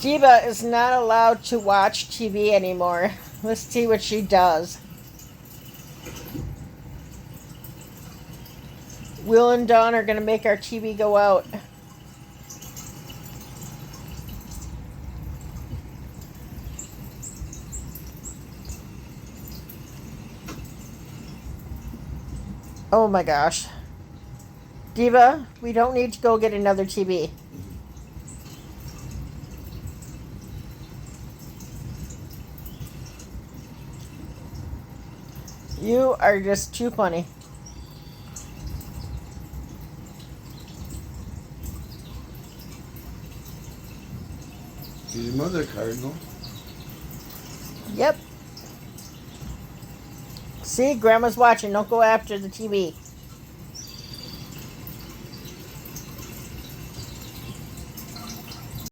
Diva is not allowed to watch TV anymore. Let's see what she does. Will and Dawn are going to make our TV go out. Oh my gosh. Diva, we don't need to go get another TV. You are just too funny. Is your mother a cardinal? Yep. See, Grandma's watching. Don't go after the TV.